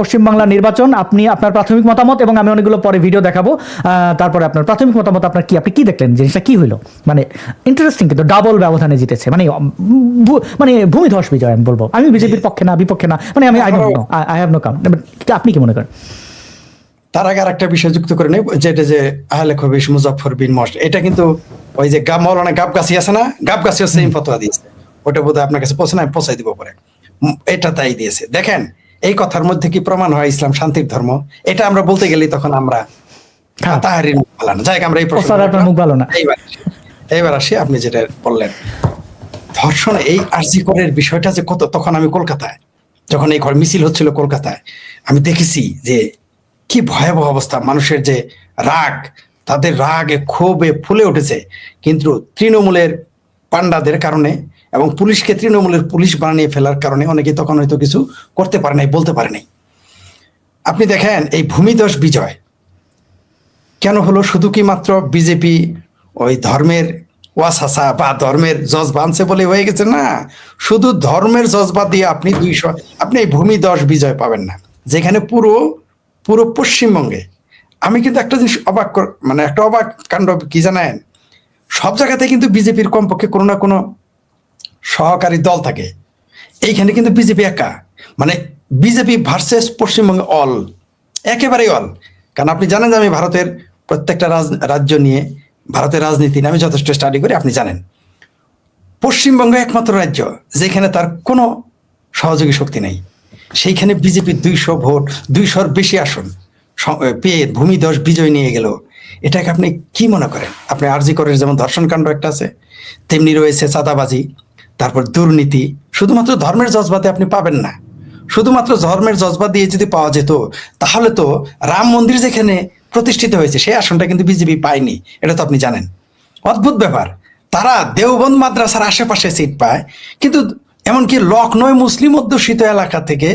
পশ্চিমবাংলা নির্বাচন, আপনি আপনার প্রাথমিক মতামত, এবং আমি অনেকগুলো পরে ভিডিও দেখাবো। তারপরে আপনার প্রাথমিক মতামত, আপনার কি, আপনি কি দেখলেন, জিনিসটা কি হইলো? মানে ইন্টারেস্টিং, কিন্তু ডাবল ব্যবধানে জিতেছে, মানে মানে ভূমিধস বিজয় আমি বলবো। আমি বিজেপির পক্ষে না, বিপক্ষে না, মানে আমি আই হ্যাভ নো কাম। আপনি কি মনে করেন? তার আগে আরেকটা বিষয় যুক্ত করে নেই, যেটা যে আহলে খবিশ মুজফফর বিন মর্শ, এটা কিন্তু ওই যে মৌলানা গাবগাছি আছে না, গাবগাছিও সেম ফতোয়া দিয়েছে। ওটা বোধহয় আপনার কাছে পৌঁছে না, আমি পৌঁছাই দিব পরে। এটা তাই দিয়েছে। দেখেন এই কথার মধ্যে কি প্রমাণ হয় ইসলাম শান্তির ধর্ম? এটা আমরা বলতে গেলে তখন আমরা তাহারির মুখ ভালো না। যাই হোক, আমরা এই প্রশ্ন মুখ ভালো না। এইবার আসি, আপনি যেটা বললেন ধর্ষণ, এই আরজি করের বিষয়টা যে কত, তখন আমি কলকাতায় যখন এই ঘর মিছিল হচ্ছিল কলকাতায়, আমি দেখেছি যে কি ভয়াবহ অবস্থা, মানুষের যে রাগ, তাদের রাগে ক্ষোভে ফুলে উঠেছে। কিন্তু তৃণমূলের পান্ডাদের কারণে এবং পুলিশকে তৃণমূলের পুলিশ বানিয়ে ফেলার কারণে অনেকে তখন হয়তো কিছু করতে পারে নাই, বলতে পারে নাই। আপনি দেখেন এই ভূমিধস বিজয় কেন হলো? শুধু কি মাত্র বিজেপি ওই ধর্মের ওয়াসাসা বা ধর্মের জজবা আনছে বলে হয়ে গেছে? না, শুধু ধর্মের জজবা দিয়ে আপনি এই ভূমিধস বিজয় পাবেন না, যেখানে পুরো পুরো পশ্চিমবঙ্গে। আমি কিন্তু একটা জিনিস মানে একটা অবাক কাণ্ড কি জানেন, সব জায়গাতে কিন্তু বিজেপির কমপক্ষে কোনো না কোনো সহকারী দল থাকে। এইখানে কিন্তু বিজেপি একা, মানে বিজেপি ভার্সেস পশ্চিমবঙ্গে অল, একেবারেই অল। কারণ আপনি জানেন যে আমি ভারতের প্রত্যেকটা রাজ্য নিয়ে, ভারতের রাজনীতি নিয়ে আমি যথেষ্ট স্টাডি করি। আপনি জানেন পশ্চিমবঙ্গ একমাত্র রাজ্য যেখানে তার কোনো সহযোগী শক্তি নেই। সেইখানে বিজেপি 200 ভোট, 200-র বেশি আসন পেয়ে ভূমিধস বিজয় নিয়ে গেল। এটাকে আপনি কি মনে করেন? আপনি আরজি করের যেমন ধর্ষণ কাণ্ড একটা আছে, তেমনি রয়েছে চাঁদাবাজি, তারপর দুর্নীতি। শুধুমাত্র ধর্মের জজবাতে আপনি পাবেন না। শুধুমাত্র ধর্মের জজবা দিয়ে যদি পাওয়া যেত, তাহলে তো রাম মন্দির যেখানে প্রতিষ্ঠিত হয়েছে সেই আসনটা কিন্তু বিজেপি পায়নি, এটা তো আপনি জানেন। অদ্ভুত ব্যাপার, তারা দেওবন্দ মাদ্রাসার আশেপাশে সিট পায়, কিন্তু এমনকি লখনৌ মুসলিম অধ্যুষিত এলাকা থেকে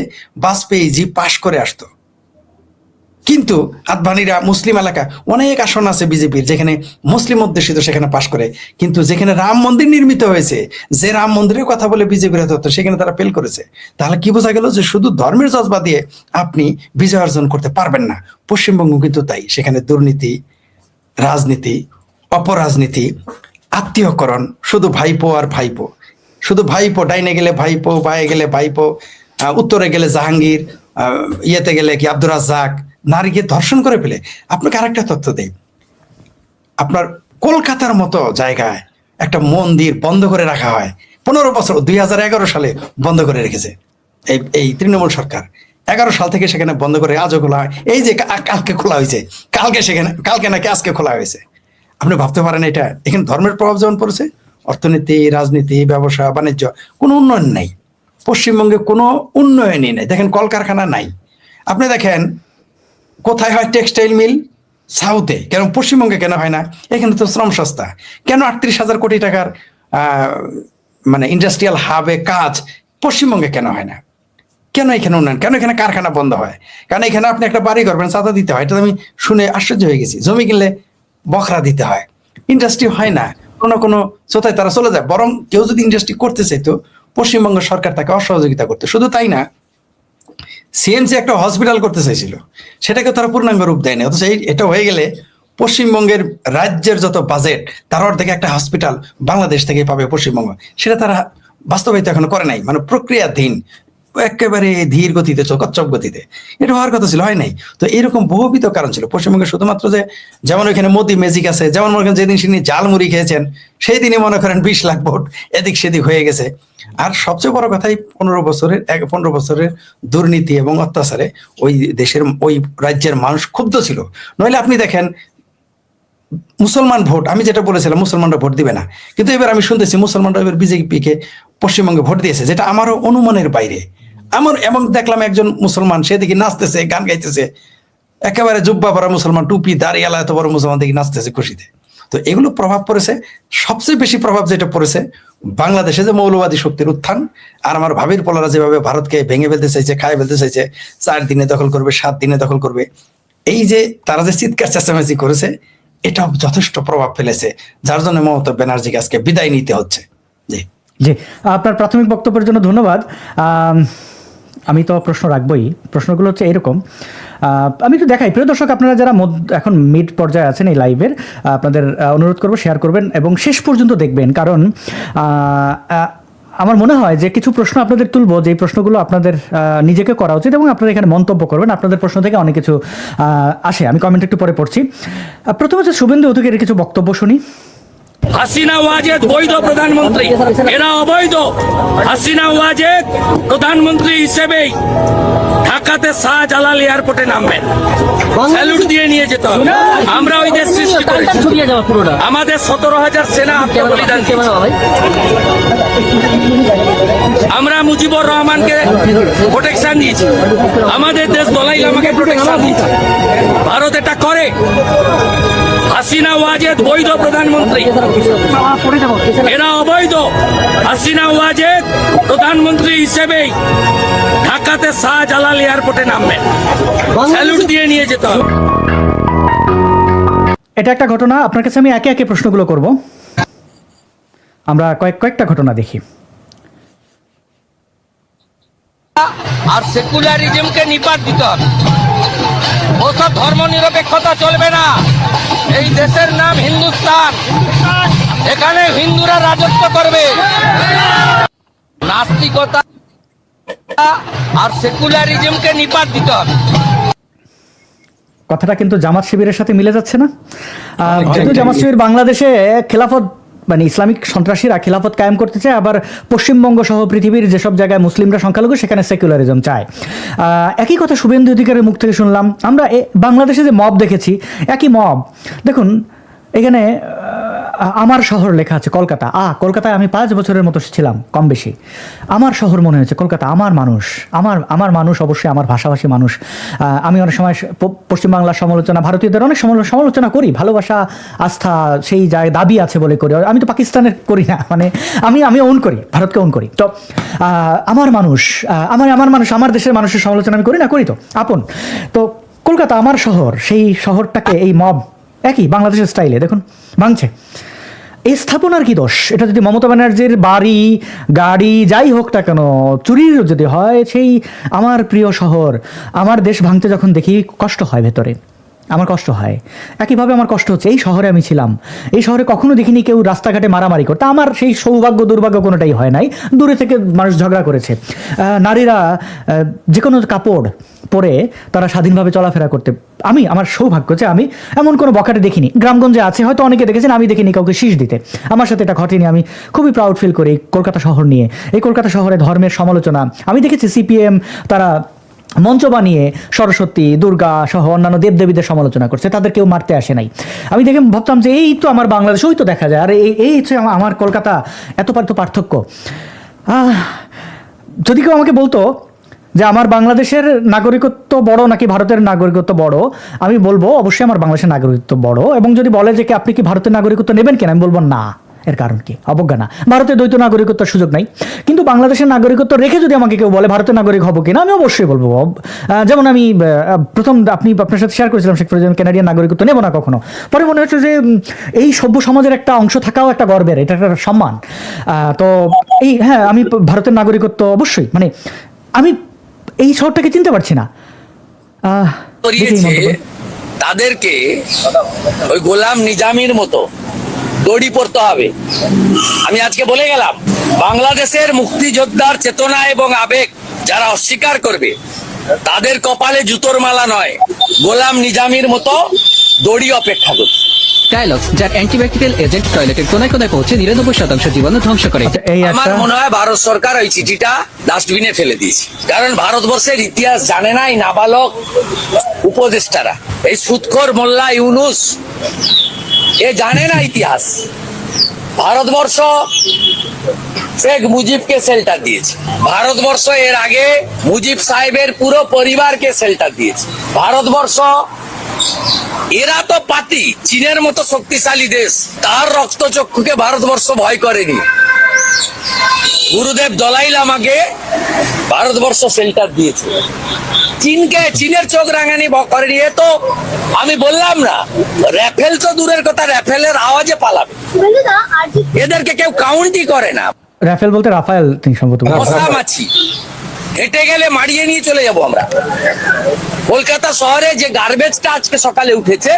বাজপেয়ীজি পাশ করে আসতো। কিন্তু আদভানিরা মুসলিম এলাকা অনেক আসন আছে বিজেপির যেখানে মুসলিম অধ্যুষিত, সেখানে পাশ করে। কিন্তু যেখানে রাম মন্দির নির্মিত হয়েছে, যে রাম মন্দিরের কথা বলে বিজেপির হাতে হতো, সেখানে তারা ফেল করেছে। তাহলে কি বোঝা গেল যে শুধু ধর্মের জজবা দিয়ে আপনি বিজয় অর্জন করতে পারবেন না। পশ্চিমবঙ্গ কিন্তু তাই, সেখানে দুর্নীতি, রাজনীতি, অপরাজনীতি, আত্মীয়করণ, শুধু ভাইপো আর ভাইপো, শুধু ভাইপো, ডাইনে গেলে ভাইপো, বায়ে গেলে ভাইপো, উত্তরে গেলে জাহাঙ্গীর, ইয়েতে গেলে কি আব্দুর রাজ্জাক, নারীকে ধর্ষণ করে ফেলে। আপনাকে আরেকটা তথ্য দেই, আপনার কলকাতার মতো জায়গায় একটা মন্দির বন্ধ করে রাখা হয় 15 বছর, 2011 সালে বন্ধ করে রেখেছে এই তৃণমূল সরকার। 11 সাল থেকে সেখানে বন্ধ করে আজও খোলা হয়। এই যে কালকে খোলা হয়েছে, কালকে নাকি আজকে খোলা হয়েছে। আপনি ভাবতে পারেন এটা, এখানে ধর্মের প্রভাব যেমন পড়েছে, অর্থনীতি, রাজনীতি, ব্যবসা বাণিজ্য, কোনো উন্নয়ন নেই পশ্চিমবঙ্গে, কোনো উন্নয়নই নেই। দেখেন কলকারখানা নাই। আপনি দেখেন কোথায় হয় টেক্সটাইল মিল? সাউথে। কেন পশ্চিমবঙ্গে কেন হয় না? এখানে তো শ্রম সস্তা। কেন 38,000 কোটি টাকার মানে ইন্ডাস্ট্রিয়াল হাবে কাজ পশ্চিমবঙ্গে কেন হয় না? কেন এখানে উন্নয়ন? কেন এখানে কারখানা বন্ধ হয়? কারণ এখানে আপনি একটা বাড়ি করবেন, চাঁদা দিতে হয়। এটা আমি শুনে আশ্চর্য হয়ে গেছি। জমি কিনলে বখরা দিতে হয়, ইন্ডাস্ট্রি হয় না। কোনো কোনো কোথায় তারা চলে যায়। বরং কেউ যদি ইন্ডাস্ট্রি করতে চাইতো, পশ্চিমবঙ্গ সরকার তাকে অসহযোগিতা করতো। শুধু তাই না, সিএমসি একটা হসপিটাল করতে চাইছিল, সেটাকে তারা পূর্ণাঙ্গ রূপ দেয়নি। অথচ এটা হয়ে গেলে পশ্চিমবঙ্গের রাজ্যের যত বাজেট, তার অর্ধেক একটা হসপিটাল বাংলাদেশ থেকে পাবে পশ্চিমবঙ্গ। সেটা তারা বাস্তবায়িত এখনো করে নাই, মানে প্রক্রিয়াধীন, একেবারে ধীর গতিতে, কচ্ছপ গতিতে। এটা হওয়ার কথা ছিল, হয় নাই। তো এরকম বহুবিধ কারণ ছিল পশ্চিমবঙ্গে। শুধুমাত্র যে যেমন ওইখানে মোদি ম্যাজিক আছে, যেমন মনে করেন যেদিন তিনি ঝালমুড়ি খেয়েছেন, সেই দিনই মনে করেন 20 লাখ ভোট এদিক সেদিক হয়ে গেছে। আর সবচেয়ে বড় কথাই 15 বছরের দুর্নীতি এবং অত্যাচারে ওই দেশের, ওই রাজ্যের মানুষ ক্ষুব্ধ ছিল। নইলে আপনি দেখেন মুসলমান ভোট, আমি যেটা বলেছিলাম মুসলমানরা ভোট দিবে না, কিন্তু এবার আমি শুনতেছি মুসলমানরা এবার বিজেপিকে পশ্চিমবঙ্গে ভোট দিয়েছে, যেটা আমারও অনুমানের বাইরে। এবং দেখলাম একজন মুসলমান সেদিকে নাচতেছে, গান গাইতেছে, একেবারে জুব্বা পরা মুসলমান, টুপি দাঁড়িয়ালা এত বড় মুসলমান দেখি নাচতেছে খুশিতে। তো এগুলো প্রভাব পড়েছে। সবচেয়ে বেশি প্রভাব যেটা পড়েছে বাংলাদেশে যে মৌলবাদী শক্তির উত্থান, আর আমার ভাবির পোলারা যেভাবে ভারতকে ভেঙে ফেলতে চাইছে, খায় ফেলতে চাইছে, 4 দিনে দখল করবে, 7 দিনে দখল করবে, এই যে তারা যে চিৎকার চেঁচামেচি করেছে, এটা যথেষ্ট প্রভাব ফেলেছে, যার জন্য মমতা ব্যানার্জিকে আজকে বিদায় নিতে হচ্ছে। জি জি, আপনার প্রাথমিক বক্তব্যের জন্য ধন্যবাদ। আমি তো প্রশ্ন রাখবই। প্রশ্নগুলো হচ্ছে এরকম, আমি একটু দেখাই প্রিয় দর্শক, আপনারা যারা এখন মিড পর্যায়ে আছেন এই লাইভের, আপনাদের অনুরোধ করবো শেয়ার করবেন এবং শেষ পর্যন্ত দেখবেন, কারণ আমার মনে হয় যে কিছু প্রশ্ন আপনাদের তুলবো, যে প্রশ্নগুলো আপনাদের নিজেকে করা উচিত এবং আপনারা এখানে মন্তব্য করবেন। আপনাদের প্রশ্ন থেকে অনেক কিছু আসে, আমি কমেন্ট একটু পরে পড়ছি। প্রথমে হচ্ছে শুভেন্দু অধিকারীর কিছু বক্তব্য শুনি। হাসিনা ওয়াজেদ বৈধ প্রধানমন্ত্রী, এরা অবৈধ। হাসিনা ওয়াজেদ প্রধানমন্ত্রী হিসেবেই ঢাকাতে শাহজালাল এয়ারপোর্টে নামবেন, স্যালুট দিয়ে নিয়ে যেতে হবে। আমরা ওই দেশ সৃষ্টি করেছি, আমাদের 17,000 সেনা আত্মবলিদান দিয়েছে। আমরা মুজিবুর রহমানকে প্রোটেকশন দিয়েছি, আমাদের দেশ দলাই লামাকে প্রোটেকশন দিয়েছে। ভারত এটা করে। হাসিনা ওয়াজেদ বৈধ প্রধানমন্ত্রী, এরা অবৈধ। হাসিনা ওয়াজেদ প্রধানমন্ত্রী হিসেবেই ঢাকাতে শাহজালাল এয়ারপোর্টে নামবেন, স্যালুট দিয়ে নিয়ে যেতে হবে। এটা একটা ঘটনা, আপনার কাছে আমি একে একে প্রশ্নগুলো করব। আমরা কয়েকটা ঘটনা দেখি। আর সেকুলারিজমকে নিপাত দিতে হবে। ওসব ধর্ম নিরপেক্ষতা চলবে না। এই দেশের নাম হিন্দুস্তান, এখানে হিন্দুরা রাজত্ব করবে। নাস্তিকতা আর সেকুলারিজমকে নিপাত দিতে হবে। কথাটা কিন্তু জামাত শিবিরের সাথে মিলে যাচ্ছে না? যেহেতু জামাত শিবির বাংলাদেশে খেলাফত মানে ইসলামিক সন্ত্রাসীরা খেলাফত কায়েম করতে চায়, আবার পশ্চিমবঙ্গ সহ পৃথিবীর যেসব জায়গায় মুসলিমরা সংখ্যালঘু সেখানে সেকুলারিজম চায়। একই কথা শুভেন্দু অধিকারের মুখ থেকে শুনলাম। আমরা বাংলাদেশে যে মব দেখেছি, একই মব। দেখুন এখানে আমার শহর লেখা আছে কলকাতা। কলকাতায় আমি 5 বছরের মতো ছিলাম কম বেশি। আমার শহর মনে হয়েছে কলকাতা। আমার মানুষ, আমার মানুষ, অবশ্যই আমার ভাষাভাষী মানুষ। আমি অনেক সময় পশ্চিমবাংলার সমালোচনা, ভারতীয়দের অনেক সমালোচনা করি, ভালোবাসা আস্থা সেই জায়গায় দাবি আছে বলে করি। আমি তো পাকিস্তানের করি না, মানে আমি ওন করি, ভারতকে ওন করি। তো আমার মানুষ, আমার মানুষ, আমার দেশের মানুষের সমালোচনা আমি করি না, করি তো আপন। তো কলকাতা আমার শহর, সেই শহরটাকে এই মব একই বাংলাদেশের স্টাইলে দেখুন ভাঙছে। এই স্থাপনার কি দোষ? এটা যদি মমতা ব্যানার্জির বাড়ি গাড়ি যাই হোক না কেন চুরির যদি হয়, সেই আমার প্রিয় শহর আমার দেশ ভাঙতে যখন দেখি কষ্ট হয়, ভেতরে আমার কষ্ট হয়। একইভাবে আমার কষ্ট হচ্ছে, এই শহরে আমি ছিলাম, এই শহরে কখনো দেখিনি কেউ রাস্তাঘাটে মারামারি করতে। আমার সেই সৌভাগ্য দুর্ভাগ্য কোনোটাই হয় নাই, দূরে থেকে মানুষ ঝগড়া করেছে। নারীরা যে কোনো কাপড় পরে তারা স্বাধীনভাবে চলাফেরা করতে, আমার সৌভাগ্য যে আমি এমন কোনো বখাটে দেখিনি। গ্রামগঞ্জে আছে, হয়তো অনেকে দেখেছেন, আমি দেখিনি কাউকে শীষ দিতে। আমার সাথে এটা ঘটেনি। আমি খুবই প্রাউড ফিল করি কলকাতা শহর নিয়ে। এই কলকাতা শহরে ধর্মের সমালোচনা আমি দেখেছি। সিপিএম তারা মঞ্চ বানিয়ে সরস্বতী, দুর্গা সহ অন্যান্য দেবদেবীদের সমালোচনা করছে, তাদের কেউ মারতে আসে নাই। আমি দেখে ভাবতাম যে এই তো আমার বাংলাদেশ, ওই তো দেখা যায়। আর এই হচ্ছে আমার কলকাতা, এত পার্থক্য। যদি কেউ আমাকে বলতো যে আমার বাংলাদেশের নাগরিকত্ব বড় নাকি ভারতের নাগরিকত্ব বড়, আমি বলবো অবশ্যই আমার বাংলাদেশের নাগরিকত্ব বড়। এবং যদি বলে যে আপনি কি ভারতের নাগরিকত্ব নেবেন কেন, আমি বলবো না। এর কারণ কি? অবজ্ঞা না। ভারতের দ্বৈত নাগরিকত্বের সুযোগ নাই, কিন্তু বাংলাদেশের নাগরিকত্ব রেখে যদি আমাকে কেউ বলে ভারতের নাগরিক হবো কিনা, আমি অবশ্যই বলবো। যেমন আমি প্রথম আপনার সাথে শেয়ার করেছিলাম শেখ ফরিদ, কানাডিয়ান নাগরিকত্ব নেবো না কখনো। পরে মনে হচ্ছে যে এই সভ্য সমাজের একটা অংশ থাকাও একটা গর্বের, এটা একটা সম্মান। তো আমি ভারতের নাগরিকত্ব অবশ্যই, মানে আমি এই শহরটাকে চিনতে পারছি না। তাদেরকে ওই গোলাম নিজামীর মতো দড়ি পড়তে হবে। আমি আজকে বলে গেলাম, বাংলাদেশের মুক্তিযোদ্ধার চেতনা এবং আবেগ যারা অস্বীকার করবে তাদের কপালে জুতোর মালা নয়, গোলাম নিজামীর মতো দড়ি অপেক্ষা করবে। ডায়ালগস, যার অ্যান্টিব্যাকটেরিয়াল এজেন্ট টয়লেটের কোনায় কোনায় পৌঁছে 99% জীবাণু ধ্বংস করে। আমার মনে হয় ভারত সরকার ওই চিঠিটা ডাস্টবিনে ফেলে দিয়েছে, কারণ ভারতবর্ষের ইতিহাস জানে না এই নাবালক উপদেষ্টারা। এই সুদখোর মোল্লা ইউনুস এ জানে না ইতিহাস। ভারতবর্ষ শেখ মুজিবকে শেল্টার দিয়েছে, ভারতবর্ষ এর আগে মুজিব সাহেবের পুরো পরিবারকে শেল্টার দিয়েছে। ভারতবর্ষ, এরা তো পাতি, চীনের মতো শক্তিশালী দেশ, তার রক্তচক্ষুকে ভারতবর্ষ ভয় করেনি। গুরুদেব দলাই লামাকে ভারতবর্ষ শেল্টার দিয়েছে, চীনের চোখ রাঙানি করেনি। এ তো আমি বললাম না, রাফেল তো দূরের কথা, রাফেলের আওয়াজে পালাবে। এদেরকে কেউ কাউন্টই করে না। রাফেল বলতে রাফায়েল তিনি সম্ভবত। মশামাছি হেঁটে গেলে মারিয়ে নিয়ে চলে যাব আমরা। কলকাতা শহরে যে গার্বেজটা আজকে সকালে উঠেছে,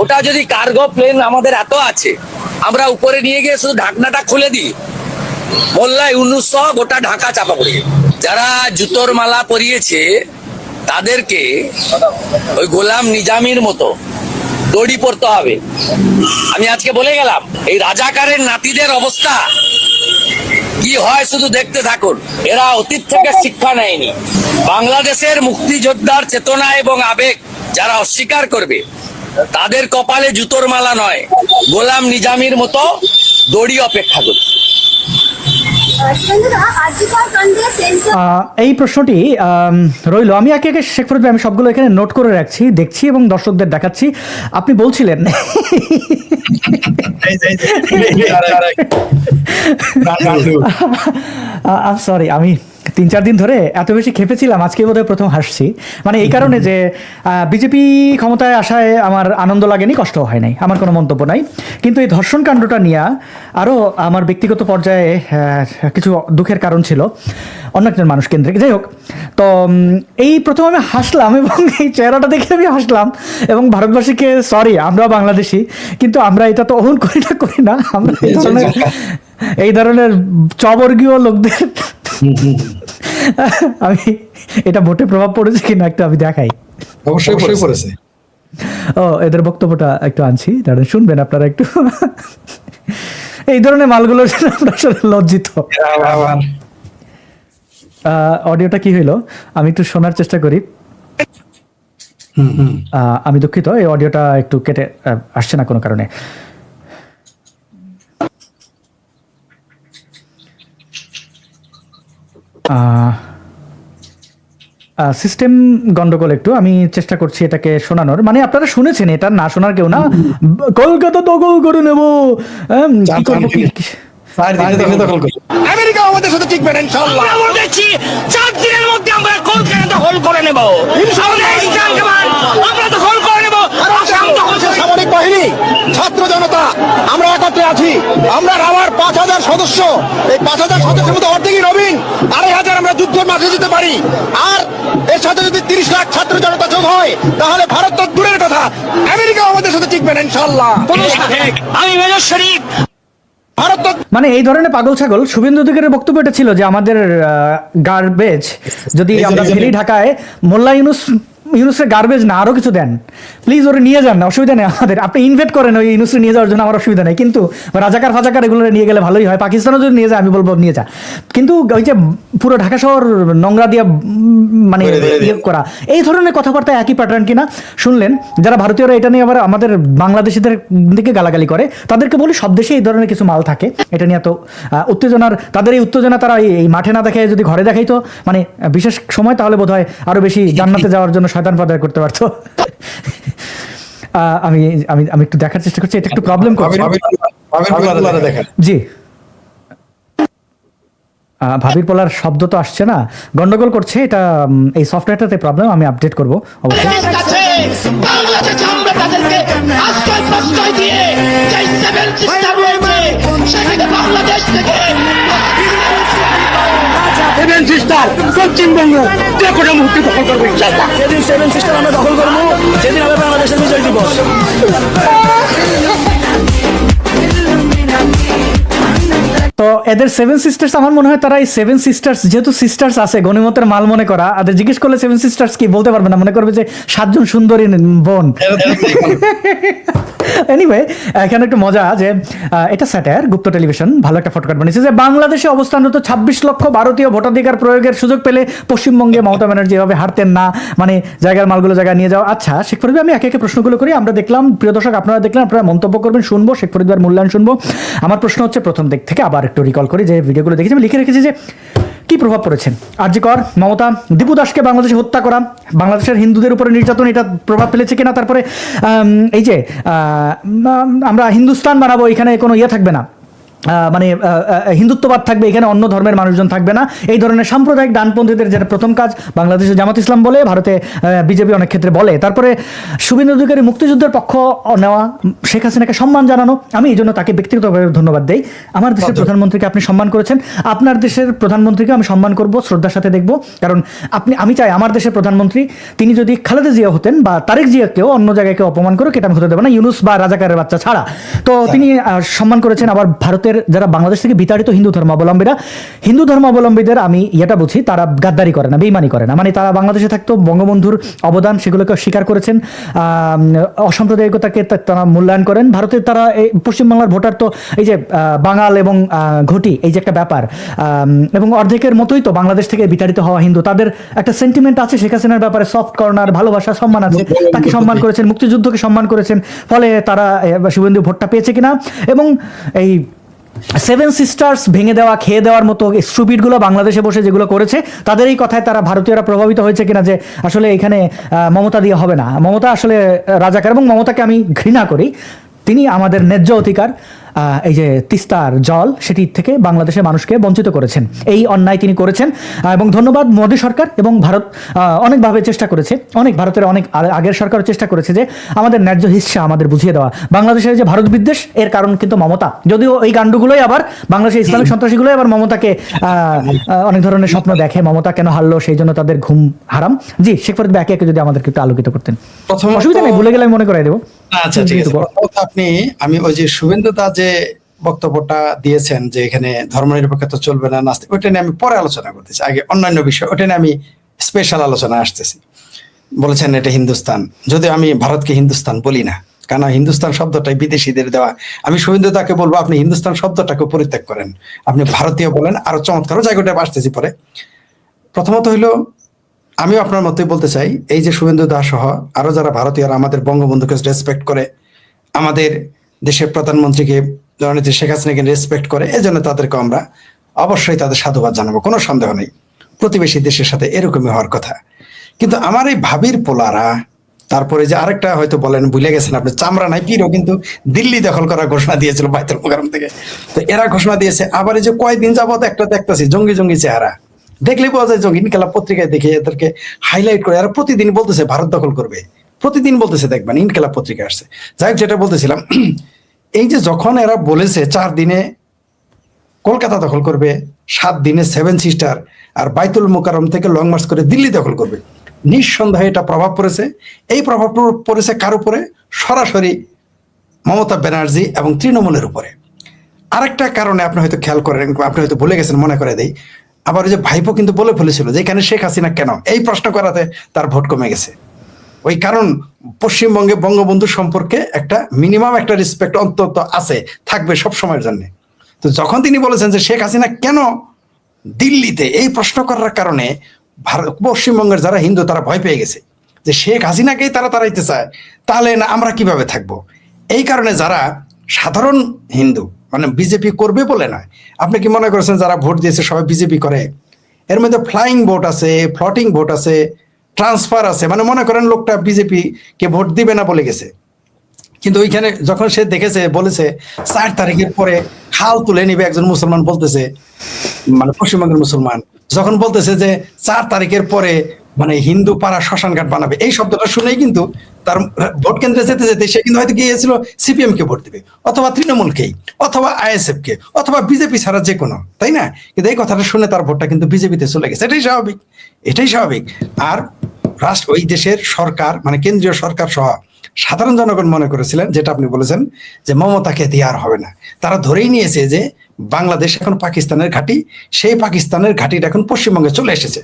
ওটা যদি কার্গো প্লেন আমাদের এত আছে, আমরা উপরে নিয়ে গিয়ে শুধু ঢাকনাটা খুলে দিই, মোল্লা ইউনুস সহ গোটা ঢাকা চাপা পড়ে যাবে। যারা জুতোর মালা পরিয়েছে তাদেরকে ওই গোলাম নিজামীর মতো দড়ি পড়তে হবে। আমি আজকে বলে গেলাম, এই রাজাকারের নাতিদের অবস্থা কি হয় শুধু দেখতে থাকুন। এরা অতীত থেকে শিক্ষা নেয়নি। বাংলাদেশের মুক্তিযোদ্ধার চেতনা এবং আবেগ যারা অস্বীকার করবে, তাদের কপালে জুতোর মালা নয়, গোলাম নিজামীর মতো দড়ি অপেক্ষা করবে। এই প্রশ্নটি রইল। আমি একে একে শেখ ফরিদ ভাই, আমি সবগুলো এখানে নোট করে রাখছি, দেখছি এবং দর্শকদের দেখাচ্ছি। আপনি বলছিলেন সরি, আমি 3-4 দিন ধরে এত বেশি খেপেছিলাম, আজকে বোধহয় প্রথম হাসছি। মানে এই কারণে যে বিজেপি ক্ষমতায় আসায় আমার আনন্দ লাগেনি, কষ্ট হয় নাই, আমার কোনো মন্তব্য নাই। কিন্তু এই ধর্ষণ কাণ্ডটা নিয়ে আরও আমার ব্যক্তিগত পর্যায়ে কিছু দুঃখের কারণ ছিল অন্য একজন মানুষ কেন্দ্রিক। যাই হোক, তো এই প্রথম আমি হাসলাম এবং এই চেহারাটা দেখে আমি হাসলাম এবং ভারতবাসীকে সরি, আমরাও বাংলাদেশি, কিন্তু আমরা এটা তো অহন করি না। আমরা এই ধরনের চবর্গীয় লোকদের আমি এটা ভোটে প্রভাব পড়েছে কিনা একটু আমি দেখাই। অবশ্যই পড়েছে। ও, এদের বক্তব্যটা একটু আনছি, দাঁড়ান শুনবেন আপনারা একটু। এই ধরনের মালগুলোর জন্য আমরা আসলে লজ্জিত। অডিওটা কি হইলো আমি একটু শোনার চেষ্টা করি। আমি দুঃখিত, এই অডিওটা একটু কেটে আসছে না কোনো কারণে। সিস্টেম গন্ডগোল একটু, আমি চেষ্টা করছি এটাকে শোনানোর। মানে আপনারা শুনেছেন, এটা না শোনার কেউ না। কলকাতা দখল করে নেব, কি করবো, আমেরিকা আমাদের সাথে টিকবে না ইনশাআল্লাহ। আমরা বলছি 4 দিনের মধ্যে আমরা কলকাতা দখল করে নেব। আমরা দখল করে নেব। সামরিক বাহিনী, ছাত্র জনতা, আমরা একত্রে আছি। আমরা আমার 5,000 সদস্য, এই 5,000 সদস্যের মধ্যে অর্ধেকই নবীন, 2,500 আমরা যুদ্ধের মাঠে যেতে পারি। আর এর সাথে যদি 30 লাখ ছাত্র জনতা যোগ হয়, তাহলে ভারত তো দূরের কথা, আমেরিকা আমাদের সাথে টিকবে না ইনশাআল্লাহ। আমি মেজর শরীফ। মানে এই ধরনের পাগল ছাগল শুভেন্দু অধিকারের বক্তব্য এটা ছিল যে আমাদের গার্বেজ যদি আমরা ফেলি ঢাকায়, মোল্লা ইউনুসের গার্বেজ না আরো কিছু দেন, প্লিজ ওরে নিয়ে যান না, অসুবিধা নেই আমাদের, আপনি ইনভেট করেন ওই ইউনুসে নিয়ে যাওয়ার জন্য, আমার অসুবিধা নেই। কিন্তু রাজাকার ফাজাকার এগুলো নিয়ে গেলে ভালোই হয়, পাকিস্তানও যদি নিয়ে যায় আমি বলবো নিয়ে যা। কিন্তু ওই যে পুরো ঢাকা শহর নোংরা দিয়ে মানে ইয়ে করা, এই ধরনের কথাবার্তা একই প্যাটার্ন কিনা শুনলেন। যারা ভারতীয়রা এটা নিয়ে আবার আমাদের বাংলাদেশিদের দিকে গালাগালি করে, তাদেরকে বলি সব দেশে এই ধরনের কিছু মাল থাকে, এটা নিয়ে তো উত্তেজনার, তাদের এই উত্তেজনা তারা এই মাঠে না দেখে যদি ঘরে দেখাইতো মানে বিশেষ সময়, তাহলে বোধ হয় আরো বেশি জান্নাতে যাওয়ার জন্য শয়তান পদায় করতে পারতো। আমি আমি আমি একটু দেখার চেষ্টা করছি, এটা একটু প্রবলেম করছে। জি, ভাবির পোলার শব্দ তো আসছে না, গন্ডগোল করছে, এটা এই সফটওয়্যারটাতে প্রবলেম, আমি আপডেট করব অবশ্যই। সেভেন সিস্টার পশ্চিমবঙ্গ যে কোনো মুহূর্তে দখল করবো ইনশাআল্লাহ। যেদিন 7 সিস্টার আমরা দখল করবো, সেদিন হবে বাংলাদেশের বিজয় দিবস। তো এদের 7 সিস্টার্স, আমার মনে হয় তারা এই 7 সিস্টার্স, যেহেতু সিস্টার্স আছে গণিমতের মাল মনে করা, আর জিজ্ঞেস করলে 7 সিস্টার্স কি বলতে পারবে না, মনে করবে যে 7 জন সুন্দরী বোন। এনিওয়ে, এখানে একটু মজা যে এটা স্যাটায়ার, গুপ্ত টেলিভিশন ভালো একটা ফটোকার্ড বানিয়েছে যে বাংলাদেশে অবস্থানরত 26 লক্ষ ভারতীয় ভোটাধিকার প্রয়োগের সুযোগ পেলে পশ্চিমবঙ্গে মমতা ব্যানার্জি এভাবে হারতেন না, মানে জায়গার মালগুলো জায়গায় নিয়ে যাওয়া। আচ্ছা শেখ ফরিদ ভাই, আমি একে একে প্রশ্নগুলো করি, আমরা দেখলাম, প্রিয় দর্শক আপনারা দেখলেন, আপনারা মন্তব্য করবেন, শুনবো, শেখ ফরিদ ভাইয়ের মূল্যায়ন শুনবো। আমার প্রশ্ন হচ্ছে প্রথম দিক থেকে আবার একটু রিকল করি, যে ভিডিওগুলো দেখেছি আমি লিখে রেখেছি যে কি প্রভাব পড়েছে আর.জি. কর, মমতা, দীপু দাসকে বাংলাদেশে হত্যা করা, বাংলাদেশের হিন্দুদের উপরে নির্যাতন, এটা প্রভাব ফেলেছে কিনা। তারপরে এই যে আমরা হিন্দুস্তান বানাবো, এখানে কোনো ইয়ে থাকবে না, মানে হিন্দুত্ববাদ থাকবে, এখানে অন্য ধর্মের মানুষজন থাকবে না, এই ধরনের সাম্প্রদায়িক ডানপন্থীদের যেটা প্রথম কাজ বাংলাদেশে জামাত ইসলাম বলে, ভারতে বিজেপি অনেক ক্ষেত্রে বলে। তারপরে শুভেন্দু অধিকারী মুক্তিযুদ্ধের পক্ষ নেওয়া, শেখ হাসিনাকে সম্মান জানানো, আমি এই জন্য তাকে ব্যক্তিগতভাবে ধন্যবাদ দেই। আমার দেশের প্রধানমন্ত্রীকে আপনি সম্মান করেছেন, আপনার দেশের প্রধানমন্ত্রীকে আমি সম্মান করব, শ্রদ্ধার সাথে দেখব। কারণ আমি চাই আমার দেশের প্রধানমন্ত্রী তিনি যদি খালেদা জিয়া হতেন বা তারেক জিয়াকেও অন্য জায়গায় কেউ অপমান করে কেটে আমি হতে দেবো না, ইউনুস বা রাজাকারের বাচ্চা ছাড়া। তো তিনি সম্মান করেছেন। আবার ভারতের যারা বাংলাদেশ থেকে বিতাড়িত হিন্দু ধর্মাবলম্বীরা, হিন্দু ধর্মাবলম্বীদের আমি এটা বুঝি তারা গাদ্দারি করে না, বেইমানি করে না, মানে তারা বাংলাদেশে থাকতো বঙ্গবন্ধুর অবদান সেগুলোকে স্বীকার করেছেন, অসাম্প্রদায়িকতাকে তারা মূল্যায়ন করেন। ভারতের তারা এই পশ্চিমবাংলার ভোটার তো এই যে বাঙাল এবং ঘটি, এই যে একটা ব্যাপার, এবং অর্ধেকের মতোই তো বাংলাদেশ থেকে বিতাড়িত হওয়া হিন্দু, তাদের একটা সেন্টিমেন্ট আছে শেখ হাসিনার ব্যাপারে, সফট কর্নার, ভালোবাসা, সম্মান আছে, তাকে সম্মান করেছেন, মুক্তিযুদ্ধকে সম্মান করেছেন। ফলে তারা শুভেন্দু ভোটটা পেয়েছে কিনা, এবং এই সেভেন সিস্টার্স ভেঙে দেওয়া, খেয়ে দেওয়ার মতো স্টুপিডগুলো বাংলাদেশে বসে যেগুলো করেছে, তাদের এই কথায় তারা ভারতীয়রা প্রভাবিত হয়েছে কিনা যে আসলে এখানে মমতা দিয়ে হবে না, মমতা আসলে রাজাকার, এবং মমতাকে আমি ঘৃণা করি। তিনি আমাদের ন্যায্য অধিকার, এই যে তিস্তার জল, সেটি থেকে বাংলাদেশের মানুষকে বঞ্চিত করেছেন, এই অন্যায় তিনি করেছেন। এবং ধন্যবাদ মোদী সরকার এবং ভারত অনেকভাবে চেষ্টা করেছে, ভারতের অনেক আগের সরকারও চেষ্টা করেছে যে আমাদের ন্যায্য হিস্সা আমাদের বুঝিয়ে দেওয়া। বাংলাদেশের যে ভারত বিদ্বেষ, এর কারণ কিন্তু মমতা, যদিও এই গান্ডুগুলোই আবার বাংলাদেশের ইসলামিক সন্ত্রাসীগুলোই আবার মমতাকে অনেক ধরনের স্বপ্ন দেখে, মমতা কেন হারলো সেই জন্য তাদের ঘুম হারাম। জি শেখ ফরিদ ভাই, একে একে যদি আমাদেরকে একটু আলোকিত করতেন। অসুবিধা নেই, ভুলে গেলে আমি মনে করাই দেবো। আচ্ছা ঠিক আছে। আমি ওই যে শুভেন্দু দা যে বক্তব্যটা দিয়েছেন যে এখানে ধর্মনিরপেক্ষতা চলবে না, নাস্তিক, ওইটা নিয়ে আমি পরে আলোচনা করতেছি, আগে অন্যান্য বিষয় ওটা নিয়ে আমি স্পেশাল আলোচনা আসতেছি। বলেছেন এটা হিন্দুস্তান, যদিও আমি ভারতকে হিন্দুস্তান বলি না, কারণ হিন্দুস্তান শব্দটাই বিদেশিদের দেওয়া। আমি শুভেন্দু দাকে বলবো আপনি হিন্দুস্তান শব্দটাকে পরিত্যাগ করেন, আপনি ভারতীয় বলেন, আরো চমৎকার জায়গাটা আসতেছি পরে। প্রথমত হইলো আমিও আপনার মতোই বলতে চাই, এই যে শুভেন্দু দাস সহ আরো যারা ভারতীয়রা আমাদের বঙ্গবন্ধুকে রেসপেক্ট করে, আমাদের দেশের প্রধানমন্ত্রীকে জননেত্রী শেখ হাসিনাকে রেসপেক্ট করে, এজন্য তাদেরকে আমরা অবশ্যই তাদের সাধুবাদ জানাবো, কোনো সন্দেহ নেই। প্রতিবেশী দেশের সাথে এরকমই হওয়ার কথা। কিন্তু আমার এই ভাবির পোলারা, তারপরে যে আরেকটা হয়তো বলেন, ভুলে গেছেন আপনি, চামড়া নাই পীরও কিন্তু দিল্লি দখল করার ঘোষণা দিয়েছিল বাইতুল মুকাররম থেকে। তো এরা ঘোষণা দিয়েছে। আবার এই যে কয়েকদিন যাবত একটা দেখতেছি জঙ্গি জঙ্গি চেহারা, দেখলে পাওয়া যায়, জঙ্গি ইনকালাব পত্রিকায় দেখে এদেরকে হাইলাইট করে এরা প্রতিদিন বলতেছে ভারত দখল করবে, প্রতিদিন বলতেছে, দেখবেন ইনকালাব পত্রিকা আসছে। যাই হোক, যেটা বলতেছিলাম, এই যে যখন এরা বলেছে 4 দিনে কলকাতা দখল করবে, 7 দিনে 7 সিস্টার আর বাইতুল মুকাররম থেকে লং মার্চ করে দিল্লি দখল করবে, নিঃসন্দেহে এটা প্রভাব পড়েছে। এই প্রভাব পড়েছে কার উপরে? সরাসরি মমতা ব্যানার্জি এবং তৃণমূলের উপরে। আরেকটা কারণে আপনি হয়তো খেয়াল করেন, আপনি হয়তো ভুলে গেছেন, মনে করে দেই, আবার ওই যে ভাইপো কিন্তু বলে ফেলেছিল যে এখানে শেখ হাসিনা কেন, এই প্রশ্ন করাতে তার ভোট কমে গেছে। ওই কারণ পশ্চিমবঙ্গে বঙ্গবন্ধু সম্পর্কে একটা মিনিমাম একটা রেসপেক্ট অন্তত আছে, থাকবে সব সময়ের জন্য। তো যখন তিনি বলেছেন যে শেখ হাসিনা কেন দিল্লিতে, এই প্রশ্ন করার কারণে পশ্চিমবঙ্গের যারা হিন্দু তারা ভয় পেয়ে গেছে যে শেখ হাসিনাকেই তারা তাড়াইতে চায়, তাহলে না আমরা কিভাবে থাকবো। এই কারণে যারা সাধারণ হিন্দু, মানে বিজেপি করবে বলে নয়, আপনি কি মনে করেছেন যারা ভোট দিয়েছে সবাই বিজেপি করে? এর মধ্যে ফ্লাইং ভোট আছে, ফ্লটিং ভোট আছে, ট্রান্সফার আছে, মানে মনে করেন লোকটা বিজেপি কে ভোট দিবে না বলে গেছে, কিন্তু ওইখানে যখন সে দেখেছে, বলেছে 4 তারিখের পরে খাল তুলে নিবে, একজন মুসলমান বলতেছে, মানে পশ্চিমবঙ্গের মুসলমান যখন বলতেছে যে 4 তারিখের পরে মানে হিন্দু পাড়া শ্মশান ঘাট বানাবে, এই শব্দটা শুনেই কিন্তু তার ভোট কেন্দ্রে যেতে যেতে সে কিন্তু হয়তো গিয়েছিল সিপিএম কে ভোট দিবে, অথবা তৃণমূলকেই, অথবা আইএসএফ কে, অথবা বিজেপি ছাড়া যে কোনো, তাই না? কিন্তু এই কথাটা শুনে তার ভোটটা কিন্তু বিজেপিতে চলে গেছে। এটাই স্বাভাবিক, এটাই স্বাভাবিক। আর ওই দেশের সরকার, মানে কেন্দ্রীয় সরকার সহ সাধারণ জনগণ মনে করেছিলেন, যেটা আপনি বলেছেন, যে মমতাকে দিয়ে আর হবে না। তারা ধরেই নিয়েছে যে বাংলাদেশ এখন পাকিস্তানের ঘাঁটি, সেই পাকিস্তানের ঘাঁটিটা এখন পশ্চিমবঙ্গে চলে এসেছে।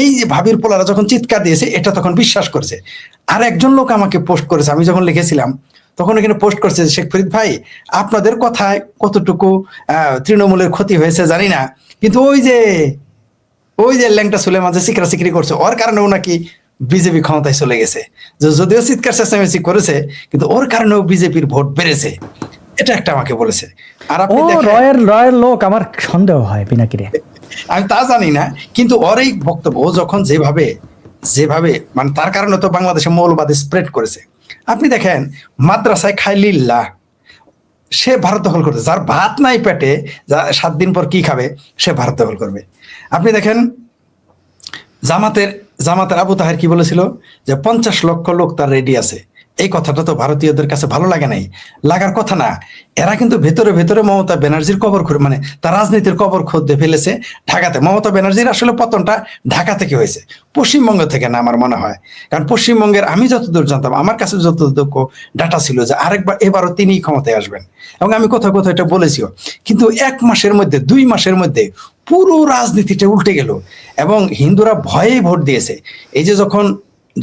এই যে ভাবির পোলারা যখন চিৎকার দিয়েছে, এটা তখন বিশ্বাস করেছে। আর একজন লোক আমাকে পোস্ট করেছে, আমি যখন লিখেছিলাম তখন এখানে পোস্ট করছে, শেখ ফরিদ ভাই আপনাদের কথায় কতটুকু তৃণমূলের ক্ষতি হয়েছে জানি না, কিন্তু ওই যে ল্যাংটা সুলেমান যে সিকরা সিকরি করছে, ওর কারণেও নাকি বিজেপি ক্ষমতায় চলে গেছে। যদিও চিৎকার চেঁচামেচি করেছে, কিন্তু ওর কারণেও বিজেপির ভোট বেড়েছে, এটা একটা আমাকে বলেছে। আর আপনি রয়ের লোক, আমার সন্দেহ হয় পিনাকিরে, আমি তা জানি না, কিন্তু ওর এই বক্তব্য, ও যখন যেভাবে মানে তার কারণে তো বাংলাদেশে মৌলবাদী স্প্রেড করেছে। আপনি দেখেন মাদ্রাসায় খাইলিল্লাহ, সে ভারত দখল করতে, যার ভাত নাই পেটে, যা 7 দিন পর কি খাবে, সে ভারত দখল করবে। আপনি দেখেন জামাতের আবু তাহের কি বলেছিল যে 50 লক্ষ লোক তার রেডি আছে। এই কথাটা তো ভারতীয়দের কাছে ভালো লাগে নাই, লাগার কথা না। এরা কিন্তু ভেতরে ভেতরে মমতা ব্যানার্জির কবর খুঁড়ে, মানে তার রাজনীতির কবর খুঁড়তে ফেলেছে ঢাকাতে। মমতা ব্যানার্জির আসলে পতনটা ঢাকা থেকে হয়েছে, পশ্চিমবঙ্গ থেকে না আমার মনে হয়। কারণ পশ্চিমবঙ্গের আমি যতদূর জানতাম, আমার কাছে যতটুকু ডাটা ছিল যে এবারও তিনিই ক্ষমতায় আসবেন, এবং আমি কোথাও কোথাও এটা বলেছিও। কিন্তু 1 মাসের মধ্যে 2 মাসের মধ্যে পুরো রাজনীতিটা উল্টে গেল, এবং হিন্দুরা ভয়েই ভোট দিয়েছে। এই যে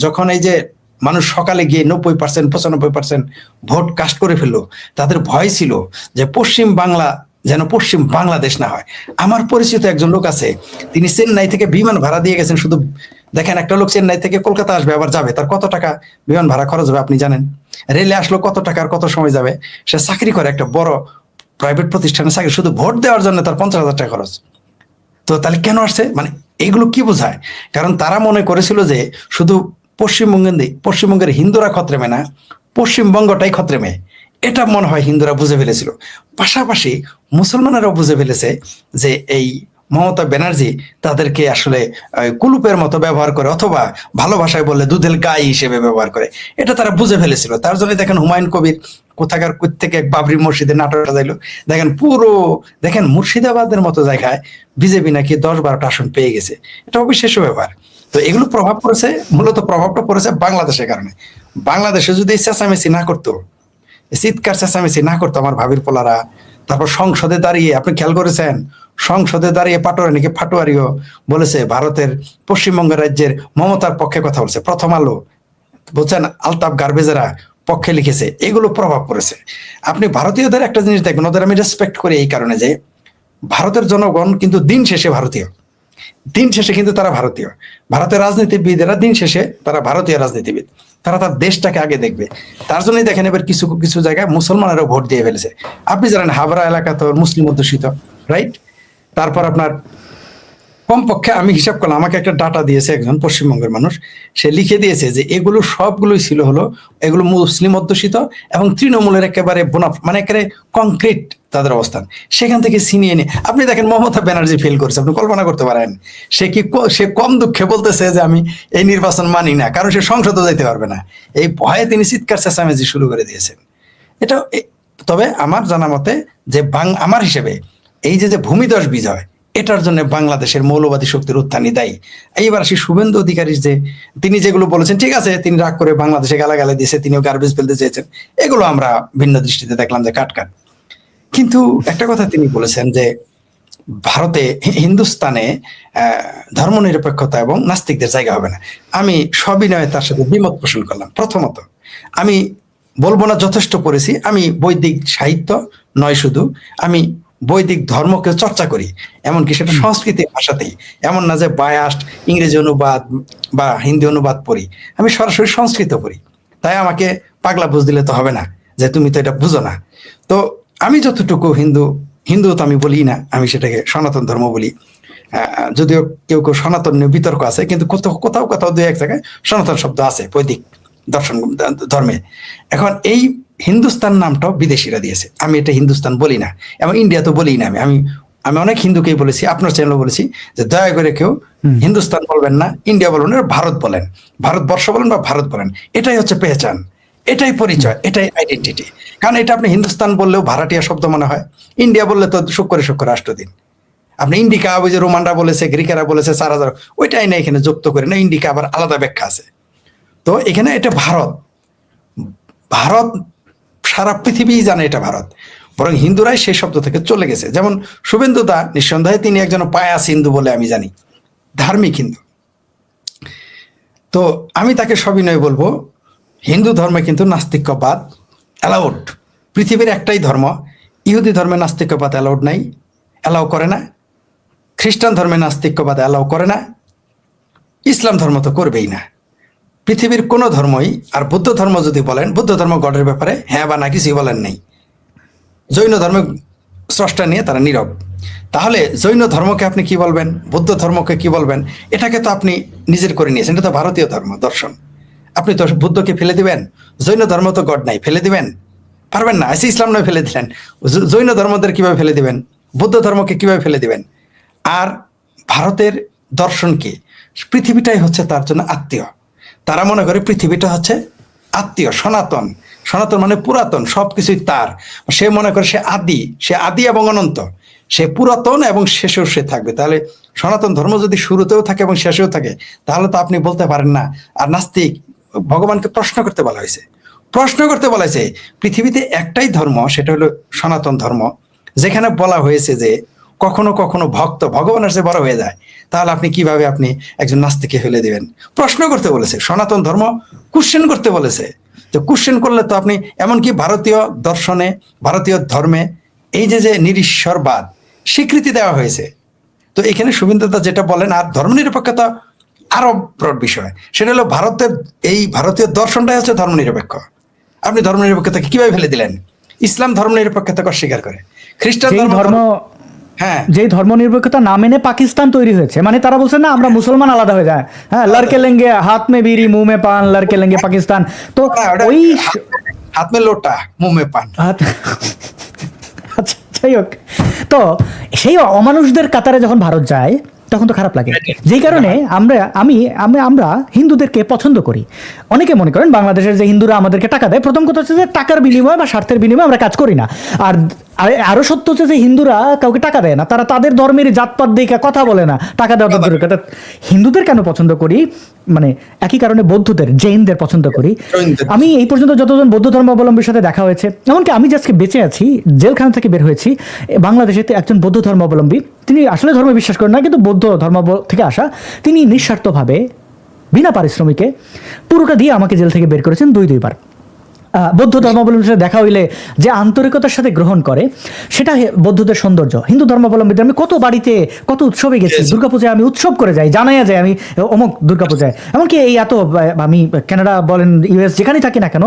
যখন এই যে মানুষ সকালে গিয়ে 90% 95% ভোট কাস্ট করে ফেললো, তাদের ভয় ছিল যে পশ্চিম বাংলা যেন পশ্চিম বাংলাদেশ না হয়। আমার পরিচিত একজন লোক আছে, তিনি চেন্নাই থেকে বিমান ভাড়া দিয়ে গেছেন। শুধু দেখেন, একটা লোক চেন্নাই থেকে কলকাতা আসবে আবার যাবে, তার কত টাকা বিমান ভাড়া খরচ হবে আপনি জানেন? রেলে আসলো কত টাকার কত সময় যাবে। সে চাকরি করে একটা বড় প্রাইভেট প্রতিষ্ঠানে চাকরি, শুধু ভোট দেওয়ার জন্য তার 50,000 টাকা খরচ। তো তাহলে কেন আসছে? মানে এগুলো কি বোঝায়? কারণ তারা মনে করেছিল যে শুধু পশ্চিমবঙ্গের হিন্দুরা খতরেমে না, পশ্চিমবঙ্গটাই খতরেমে। এটা মনে হয় হিন্দুরা বুঝে ফেলেছিল। পাশাপাশি মুসলমানেরাও বুঝে ফেলেছে যে এই মমতা ব্যানার্জি তাদেরকে আসলে কুলুপের মতো ব্যবহার করে, অথবা ভালো ভাষায় বললে দুধের গাই হিসেবে ব্যবহার করে। এটা তারা বুঝে ফেলেছিল। তার জন্য দেখেন হুমায়ুন কবির কোথাকার থেকে বাবরি মসজিদে নাটক সাজাইলো। দেখেন মুর্শিদাবাদের মতো জায়গায় বিজেপি নাকি 10-12টা আসন পেয়ে গেছে। এটা অবিশ্বাস্য ব্যাপার। তো এগুলো প্রভাব পড়েছে, মূলত প্রভাবটা পড়েছে বাংলাদেশের কারণে। বাংলাদেশে যদি চেঁচামেচি না করতো, চিৎকার চেঁচামেচি না করতো আমার ভাবির পোলারা, তারপর সংসদে দাঁড়িয়ে, আপনি খেয়াল করেছেন সংসদে দাঁড়িয়ে ফাটোয়ারিও বলেছে ভারতের পশ্চিমবঙ্গ রাজ্যের মমতার পক্ষে কথা বলছে। প্রথম আলো বলছেন, আলতাফ গার্বেজেরা পক্ষে লিখেছে। এগুলো প্রভাব পড়েছে। আপনি ভারতীয়দের একটা জিনিস দেখবেন, ওদের আমি রেসপেক্ট করি এই কারণে যে ভারতের জনগণ কিন্তু দিন শেষে ভারতীয়, দিন শেষে কিন্তু তারা ভারতীয়। ভারতের রাজনীতিবিদেরা দিন শেষে তারা ভারতীয় রাজনীতিবিদ, তারা তার দেশটাকে আগে দেখবে। তার জন্যই দেখেন এবার কিছু কিছু জায়গায় মুসলমানেরও ভোট দিয়ে ফেলেছে। আপনি জানেন হাবড়া এলাকা তো মুসলিম অধ্যুষিত, রাইট? তারপর আপনার কমপক্ষে আমি হিসাব করলাম, আমাকে একটা ডাটা দিয়েছে একজন পশ্চিমবঙ্গের মানুষ, সে লিখে দিয়েছে যে এগুলো সবগুলোই ছিল এগুলো মুসলিম অধ্যুষিত এবং তৃণমূলের একেবারে মানে একেবারে কংক্রিট তাদের অবস্থান। সেখান থেকে ছিনিয়ে নিয়ে আপনি দেখেন মমতা ব্যানার্জি ফেল করছে। আপনি কল্পনা করতে পারেন সে কম দুঃখে বলতেছে যে আমি এই নির্বাচন মানি না, কারণ সে সংসদে যাইতে পারবে না। এই ভয়ে তিনি চিৎকার চেঁচামেচি শুরু করে দিয়েছেন। এটা তবে আমার জানা মতে যে আমার হিসেবে এই যে ভূমিধস বিজয়, এটার জন্য বাংলাদেশের মৌলবাদী শক্তির উত্থানই দায়ী। এইবার আসি শুভেন্দু অধিকারী, যে তিনি যেগুলো বলেছেন, ঠিক আছে, তিনি রাগ করে বাংলাদেশে গালাগালি দিয়েছে, তিনিও গার্বেজ ফেলতে চেয়েছেন, এগুলো আমরা ভিন্ন দৃষ্টিতে দেখলাম যে কাট। কিন্তু একটা কথা তিনি বলেছেন যে ভারতে, হিন্দুস্তানে ধর্মনিরপেক্ষতা এবং নাস্তিকদের জায়গা হবে না। আমি সবিনয়ে তার সাথে দ্বিমত পোষণ করলাম। প্রথমত, আমি বলবো না যথেষ্ট পড়েছি, আমি বৈদিক সাহিত্য নয়, শুধু আমি বৈদিক ধর্মকে চর্চা করি, এমনকি সেটা সংস্কৃতির ভাষাতেই, এমন না যে বায়াস্ট ইংরেজি অনুবাদ বা হিন্দি অনুবাদ পড়ি, আমি সরাসরি সংস্কৃত পড়ি। তাই আমাকে পাগলা বুঝ দিলে তো হবে না যে তুমি তো এটা বুঝো না। তো আমি যতটুকু হিন্দু তো আমি বলি না, আমি সেটাকে সনাতন ধর্ম বলি। যদিও কেউ কেউ সনাতন নিয়ে বিতর্ক আছে, কিন্তু কোথাও 2-1 জায়গায় সনাতন শব্দ আছে বৈদিক দর্শন ধর্মে। এখন এই হিন্দুস্তান নামটাও বিদেশিরা দিয়েছে, আমি এটা হিন্দুস্তান বলি না, এবং ইন্ডিয়া তো বলি না। আমি অনেক হিন্দুকেই বলেছি, আপনার চ্যানেলও বলেছি যে দয়া করে কেউ হিন্দুস্তান বলবেন না, ইন্ডিয়া বলবেন না, ভারত বলেন, ভারতবর্ষ বলেন বা ভারত বলেন। এটাই হচ্ছে পেহচান, এটাই পরিচয়, এটাই আইডেন্টিটি। কারণ এটা আপনি হিন্দুস্তান বললেও ভাড়াটিয়া শব্দ মনে হয়, ইন্ডিয়া বললে তো শুক্র রাষ্ট্র দিন। আপনি ইন্ডিকা, ওই যে রোমানরা বলেছে, গ্রিকেরা বলেছে 4000, ওইটাই না এখানে যুক্ত করে না, ইন্ডিকা আবার আলাদা ব্যাখ্যা আছে। তো এখানে এটা ভারত সারা পৃথিবী জানে এটা ভারত, বরং হিন্দুরাই সেই শব্দ থেকে চলে গেছে। যেমন শুভেন্দু দা, নিঃসন্দেহে তিনি একজন পায়াস হিন্দু বলে আমি জানি, ধার্মিক হিন্দু। তো আমি তাকে সবিনয় বলবো, হিন্দু ধর্মে কিন্তু নাস্তিক্যবাদ অ্যালাউড। পৃথিবীর একটাই ধর্ম, ইহুদি ধর্মে নাস্তিক্যবাদ অ্যালাউড নাই, অ্যালাউ করে না। খ্রিস্টান ধর্মে নাস্তিক্যবাদ অ্যালাউ করে না, ইসলাম ধর্ম তো করবেই না। পৃথিবীর কোনো ধর্মই, আর বৌদ্ধ ধর্ম যদি বলেন, বৌদ্ধ ধর্ম গডের ব্যাপারে হ্যাঁ বা না কিছুই বলেন নেই। জৈন ধর্মে স্রষ্টা নিয়ে তারা নীরব। তাহলে জৈন ধর্মকে আপনি কি বলবেন, বৌদ্ধ ধর্মকে কি বলবেন? এটাকে তো আপনি নিজের করে নিয়েছেন, এটা তো ভারতীয় ধর্ম দর্শন। আপনি তো বুদ্ধকে ফেলে দিবেন, জৈন ধর্ম তো গড নাই, ফেলে দিবেন? পারবেন না। আইসি ইসলাম নয় ফেলে দিলেন, জৈন ধর্মদের কিভাবে ফেলে দিবেন, বৌদ্ধ ধর্মকে কিভাবে ফেলে দিবেন? আর ভারতের দর্শন কি? পৃথিবীটাই হচ্ছে তার জন্য আত্মীয়। তারা মনে করে পৃথিবীটা হচ্ছে আত্মীয়, সনাতন। সনাতন মানে পুরাতন, সবকিছুই তার। সে মনে করে সে আদি এবং অনন্ত, সে পুরাতন এবং শেষেও সে থাকবে। তাহলে সনাতন ধর্ম যদি শুরুতেও থাকে এবং শেষেও থাকে, তাহলে তো আপনি বলতে পারেন না। আর নাস্তিক, ভগবানকে প্রশ্ন করতে বলা হয়েছে, পৃথিবীতে একটাই ধর্ম, সেটা হলো সনাতন ধর্ম, যেখানে বলা হয়েছে যে কখনো কখনো ভক্ত ভগবানের চেয়ে বড় হয়ে যায়। তাহলে আপনি কিভাবে আপনি একজন নাস্তিককে ফেলে দিবেন? প্রশ্ন করতে বলেছে, সনাতন ধর্ম কোশ্চেন করতে বলেছে। তো কোশ্চেন করলে তো আপনি, এমনকি ভারতীয় দর্শনে, ভারতীয় ধর্মে এই যে নিরীশ্বরবাদ স্বীকৃতি দেওয়া হয়েছে। তো এখানে শুভেন্দুদা যেটা বলেন, আর ধর্মনিরপেক্ষতা আরো ব্রড বিষয়, সেটা হলো ভারতীয় দর্শনটাই হচ্ছে ধর্মনিরপেক্ষ। আপনি ধর্মনিরপেক্ষতাকে কিভাবে ফেলে দিলেন? ইসলাম ধর্মনিরপেক্ষতাকে অস্বীকার করে, খ্রিস্টান ধর্ম, হ্যাঁ, যেই ধর্ম নিরপেক্ষতা না মেনে পাকিস্তান তৈরি হয়েছে, মানে তারা বলছে না আমরা মুসলমান আলাদা হয়ে যায়, হ্যাঁ, লড়কে লেঙ্গে হাত মে বিড়ি মুঁহ মে পান, লড়কে লেঙ্গে পাকিস্তান। তো ওই হাত মে লোটা মুঁহ মে পান। আচ্ছা, যাই হোক, তো সেই অমানুষদের কাতারে যখন ভারত যায় তখন তো খারাপ লাগে। যেই কারণে আমরা হিন্দুদেরকে পছন্দ করি। অনেকে মনে করেন বাংলাদেশের যে হিন্দুরা আমাদেরকে টাকা দেয়, প্রথম কথা হচ্ছে যে টাকার বিনিময়ে বা স্বার্থের বিনিময়ে আমরা কাজ করি না। আর আরো সত্য হচ্ছে যে হিন্দুরা কাউকে টাকা দেয় না, তারা তাদের ধর্মের জাতপাত দেখে কথা বলে না, টাকা দেওয়া দূরের কথা। হিন্দুদের কেন পছন্দ করি? মানে একই কারণে বৌদ্ধদের, জৈনদের পছন্দ করি। আমি এই পর্যন্ত যতজন বৌদ্ধ ধর্মাবলম্বীর সাথে দেখা হয়েছে, এমনকি আমি আজকে বেঁচে আছি, জেলখানা থেকে বের হয়েছি, বাংলাদেশে একজন বৌদ্ধ ধর্মাবলম্বী, তিনি আসলে ধর্মে বিশ্বাস করেন না, কিন্তু বৌদ্ধ ধর্ম থেকে আসা, তিনি নিঃস্বার্থভাবে বিনা পারিশ্রমিকে পুরোটা দিয়ে আমাকে জেল থেকে বের করেছেন দুইবার। বৌদ্ধ ধর্মাবলম্বীর সাথে দেখা হইলে যে আন্তরিকতার সাথে গ্রহণ করে, সেটা বৌদ্ধদের সৌন্দর্য। হিন্দু ধর্মাবলম্বীদের আমি কত বাড়িতে, কত উৎসবে গেছি, দুর্গাপূজায় আমি উৎসব করে যাই, জানাইয়া যায় আমি অমুক দুর্গাপূজায়। এমনকি এই আমি কানাডা বলেন, ইউএস, যেখানেই থাকি না কেন,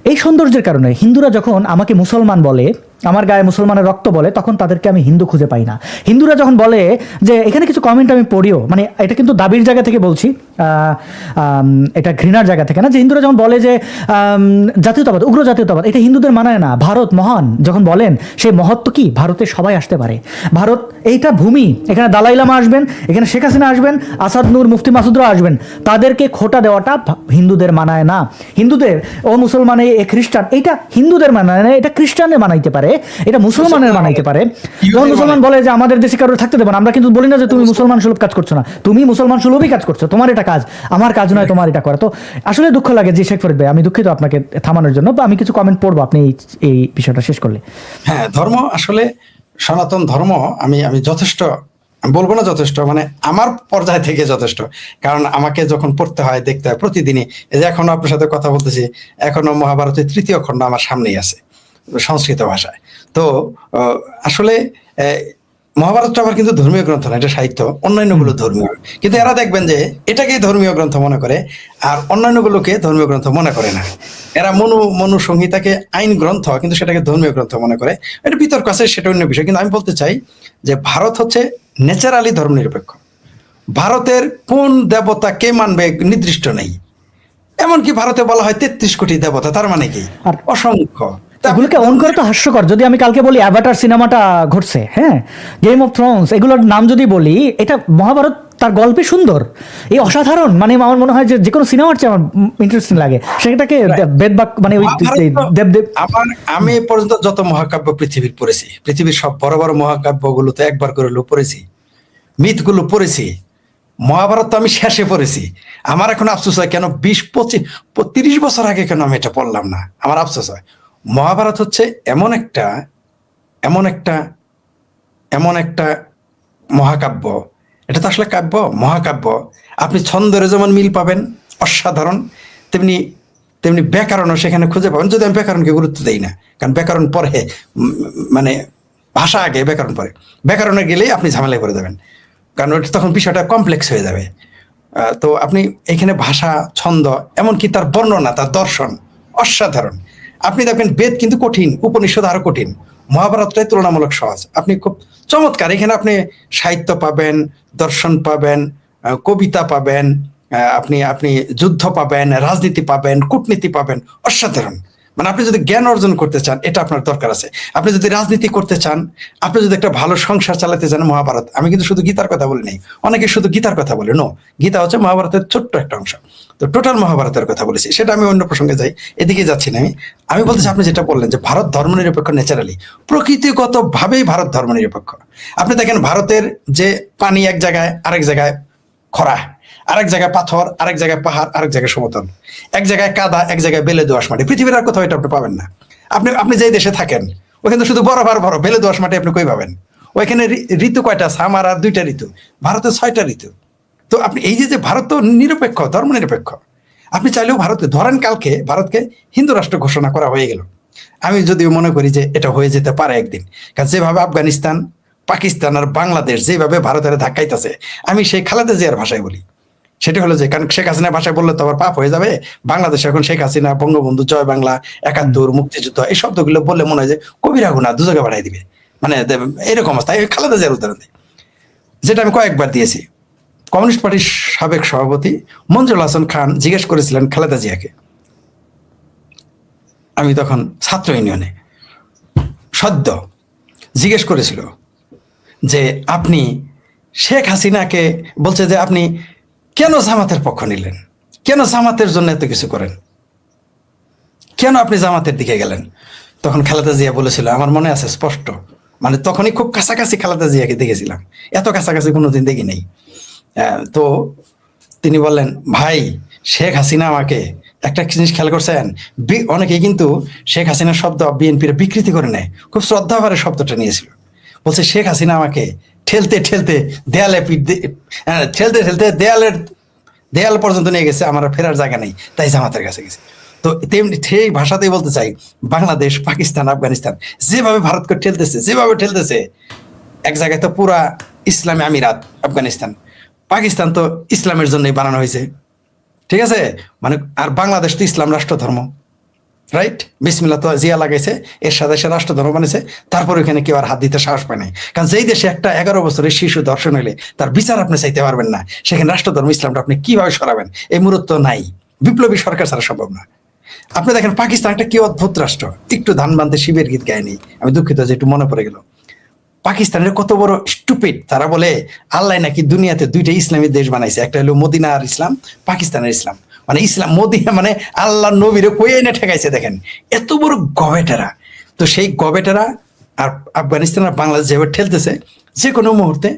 এই সৌন্দর্যের কারণে হিন্দুরা যখন আমাকে মুসলমান বলে, আমার গায়ে মুসলমানের রক্ত বলে, তখন তাদেরকে আমি হিন্দু খুঁজে পাই না। হিন্দুরা যখন বলে যে, এখানে কিছু কমেন্ট আমি পড়িও, মানে এটা কিন্তু দাবির জায়গা থেকে বলছি, এটা ঘৃণার জায়গা থেকে না, যে হিন্দুরা যখন বলে যে জাতীয়তাবাদ, উগ্র জাতীয়তাবাদ, এটা হিন্দুদের মানায় না, ভারত মহান যখন বলেন, সেই মহত্ব কি? ভারতে সবাই আসতে পারে। ভারত এইটা ভূমি, এখানে দালাই লামা আসবেন, এখানে শেখ হাসিনা আসবেন, আসাদ নূর, মুফতি মাসুদরা আসবেন, তাদেরকে খোটা দেওয়াটা হিন্দুদের মানায় না। হিন্দুদের ও মুসলমানে, এ খ্রিস্টান, এইটা হিন্দুদের মানায় না, এটা খ্রিস্টানের মানাইতে পারে, এটা মুসলমানের মানাইতে পারে। যখন মুসলমান বলে যে আমাদের দেশে কারোর থাকতে দেবো না, আমরা কিন্তু বলি না যে তুমি মুসলমান সুলভ কাজ করছো না, তুমি মুসলমান সুলভই কাজ করছো, তোমার এটা কাজ, আমার কাজ নয় তোমার এটা করা। তো আসলে দুঃখ লাগে যে শেখ ফরিদ ভাই, আমি দুঃখিত আপনাকে থামানোর জন্য, বা আমি কিছু কমেন্ট পড়বো আপনি এই বিষয়টা শেষ করলে। হ্যাঁ, ধর্ম আসলে সনাতন ধর্ম আমি যথেষ্ট, আমি বলবো না যথেষ্ট, মানে আমার পর্যায় থেকে যথেষ্ট। কারণ আমাকে যখন পড়তে হয়, দেখতে হয় প্রতিদিনই, এই যে এখনো আপনার সাথে কথা বলতেছি, এখনো মহাভারতের 3য় খণ্ড আমার সামনেই আছে সংস্কৃত ভাষায়। তো আসলে মহাভারতটা আবার কিন্তু ধর্মীয় গ্রন্থ না, এটা সাহিত্য, অন্যান্যগুলো ধর্মীয়। কিন্তু এরা দেখবেন যে এটাকেই ধর্মীয় গ্রন্থ মনে করে, আর অন্যান্যগুলোকে ধর্মীয় গ্রন্থ মনে করে না। এরা মনু সংহিতাকে আইন গ্রন্থ, কিন্তু সেটাকে ধর্মীয় গ্রন্থ মনে করে। এটা বিতর্ক আছে, সেটা অন্য বিষয়। কিন্তু আমি বলতে চাই যে ভারত হচ্ছে ন্যাচারালি ধর্মনিরপেক্ষ। ভারতের কোন দেবতা কে মানবে নির্দিষ্ট নেই। এমনকি ভারতে বলা হয় 33 কোটি দেবতা, তার মানে কি? অসংখ্য। এগুলোকে অন করে তো হাস্যকর। যদি আমি কালকে বলি অ্যাভাটার সিনেমাটা ঘটছে, হ্যাঁ, গেম অফ থ্রোনস, এগুলোর নাম যদি বলি, এটা মহাভারত তার গল্পে সুন্দর, এই অসাধারণ, মানে আমার মনে হয় যে কোনো সিনেমার চেয়ে আমার ইন্টারেস্টিং লাগে সেটাকে। বেদবাক মানে ওই দেবদেব। আমি পর্যন্ত যত মহাকাব্য পৃথিবীর পড়েছি, পৃথিবীর সব বড় বড় মহাকাব্যগুলো তো একবার করে পড়েছি, মিথগুলো পড়েছি। মহাভারত তো আমি শেষে পড়েছি। আমার এখন আফসোস হয়, কেন 20-25-30 বছর আগে কেন আমি এটা পড়লাম না, আমার আফসোস হয়। মহাভারত হচ্ছে এমন একটা মহাকাব্য, এটা তো আসলে কাব্য, মহাকাব্য। আপনি ছন্দের যেমন মিল পাবেন অসাধারণ, তেমনি ব্যাকরণও সেখানে খুঁজে পাবেন। যদি আমি ব্যাকরণকে গুরুত্ব দেই না, কারণ ব্যাকরণ পরে, মানে ভাষা আগে, ব্যাকরণ পরে। ব্যাকরণে গেলেই আপনি ঝামেলায় পড়ে যাবেন, কারণ ওটা তখন বিষয়টা কমপ্লেক্স হয়ে যাবে। তো আপনি এখানে ভাষা, ছন্দ, এমনকি তার বর্ণনা, তার দর্শন অসাধারণ। আপনি দেখবেন বেদ কিন্তু কঠিন, উপনিষদ আরো কঠিন, মহাভারতটাই তুলনামূলক সহজ। আপনি খুব চমৎকার, এখানে আপনি সাহিত্য পাবেন, দর্শন পাবেন, কবিতা পাবেন, আপনি যুদ্ধ পাবেন, রাজনীতি পাবেন, কূটনীতি পাবেন, অসাধারণ। মানে আপনি যদি জ্ঞান অর্জন করতে চান, এটা আপনার দরকার আছে। আপনি যদি রাজনীতি করতে চান, আপনি যদি একটা ভালো সংসার চালাতে চান, মহাভারত, আমি কিন্তু শুধু গীতার কথা বলি নাই, অনেকে শুধু গীতার কথা বলে, নো, গীতা হচ্ছে মহাভারতের ছোট্ট একটা অংশ। তো টোটাল মহাভারতের কথা বলেছি, সেটা আমি অন্য প্রসঙ্গে যাই, এদিকে যাচ্ছি না আমি বলতেছি আপনি যেটা বললেন যে ভারত ধর্মনিরপেক্ষ, ন্যাচারালি প্রকৃতিগত ভাবেই ভারত ধর্মনিরপেক্ষ। আপনি দেখেন ভারতের যে পানি এক জায়গায়, আরেক জায়গায় খরা, আরেক জায়গায় পাথর, আরেক জায়গায় পাহাড়, আরেক জায়গায় সমতল, এক জায়গায় কাদা, এক জায়গায় বেলে দোআঁশ মাটি। পৃথিবীর আর কোথাও এটা আপনি পাবেন না। আপনি যেই দেশে থাকেন ওখানে শুধু বরফ আর বরফ, বেলে দোআঁশ মাটি আপনি কই পাবেন? ওইখানে ঋতু কয়টা? সামার আর 2টা ঋতু, ভারতে 6টা ঋতু। তো আপনি এই যে ভারত তো নিরপেক্ষ, ধর্ম নিরপেক্ষ। আপনি চাইলেও ভারতকে ধরেন, কালকে ভারতকে হিন্দু রাষ্ট্র ঘোষণা করা হয়ে গেল, আমি যদিও মনে করি যে এটা হয়ে যেতে পারে একদিন, কারণ যেভাবে আফগানিস্তান, পাকিস্তান আর বাংলাদেশ যেভাবে ভারতের ধাক্কাইতেছে, আমি সেই খালেদা জিয়ার ভাষায় বলি, সেটা হলো যে, কারণ শেখ হাসিনার ভাষায় বললে তো আবার পাপ হয়ে যাবে। বাংলাদেশ এখন শেখ হাসিনা, বঙ্গবন্ধু, জয় বাংলা, 71, মুক্তিযুদ্ধ, এই শব্দগুলো বললে মনে হয় যে কবিরা গুনাহ, দুজকে বাড়াই দিবে, মানে এরকম অবস্থা। খালেদা জিয়ার উদাহরণ দিই, যেটা আমি কয়েকবার দিয়েছি। কমিউনিস্ট পার্টির সাবেক সভাপতি মঞ্জুর হাসান খান জিজ্ঞেস করেছিলেন খালেদা জিয়াকে, আমি তখন ছাত্র ইউনিয়নে সদ্য, জিজ্ঞেস করেছিল যে আপনি শেখ হাসিনাকে, বলছে যে আপনি কেন জামাতের পক্ষ নিলেন, কেন জামাতের জন্য এত কিছু করেন, কেন আপনি জামাতের দিকে গেলেন? তখন খালেদা জিয়া বলেছিল, আমার মনে আছে স্পষ্ট, মানে তখনই খুব কাছাকাছি খালেদা জিয়াকে দেখেছিলাম, এত কাছাকাছি কোনোদিন দেখি নাই। তো তিনি বললেন, ভাই শেখ হাসিনা আমাকে, একটা জিনিস খেয়াল করছেন, অনেকেই কিন্তু শেখ হাসিনার শব্দ বিএনপির বিকৃতি করে নেয়, খুব শ্রদ্ধাভরে শব্দটা নিয়েছিল। বলছে শেখ হাসিনা আমাকে ঠেলতে ঠেলতে দেয়ালে ঠেলতে ঠেলতে দেয়াল পর্যন্ত নিয়ে গেছে, আমার ফেরার জায়গা নেই, তাই জামাতের কাছে গেছে। তো তেমনি সেই ভাষাতেই বলতে চাই, বাংলাদেশ, পাকিস্তান, আফগানিস্তান যেভাবে ভারতকে ঠেলতেছে, এক জায়গায় তো পুরা ইসলামী আমিরাত আফগানিস্তান, পাকিস্তান তো ইসলামের জন্যই বানানো হয়েছে, ঠিক আছে, মানে আর বাংলাদেশ তো ইসলাম রাষ্ট্র ধর্ম, রাইট? বিসমিল্লাহ তো জিয়া লাগাইছে, এর সাথে সে রাষ্ট্র ধর্ম বানিয়েছে, তারপর ওইখানে কেউ আর হাত দিতে সাহস পায় নাই। কারণ যেই দেশে একটা 11 বছরের শিশু ধর্ষণ হইলে তার বিচার আপনি চাইতে পারবেন না, সেখানে রাষ্ট্র ধর্ম ইসলামটা আপনি কিভাবে সরাবেন? এই মুহূর্ত নাই, বিপ্লবী সরকার ছাড়া সম্ভব না। আপনি দেখেন পাকিস্তান একটা কি অদ্ভুত রাষ্ট্র, একটু ধান বানতে শিবের গীত গায়নি, আমি দুঃখিত যে একটু মনে পড়ে গেল। পাকিস্তানের কত বড় স্টুপিড, তারা বলে আল্লাহ নাকি দুনিয়াতে 2টা ইসলামী দেশ বানাইছে, একটা হলো মদিনার ইসলাম, পাকিস্তানের ইসলাম, মানে ইসলাম মদিনা মানে আল্লাহ নবীরে কই এনে ঠেকাইছে। দেখেন এত বড় গবেটেরা। তো সেই গবেটেরা আর আফগানিস্তান আর বাংলাদেশ যেভাবে ঠেলতেছে, যে কোনো মুহূর্তে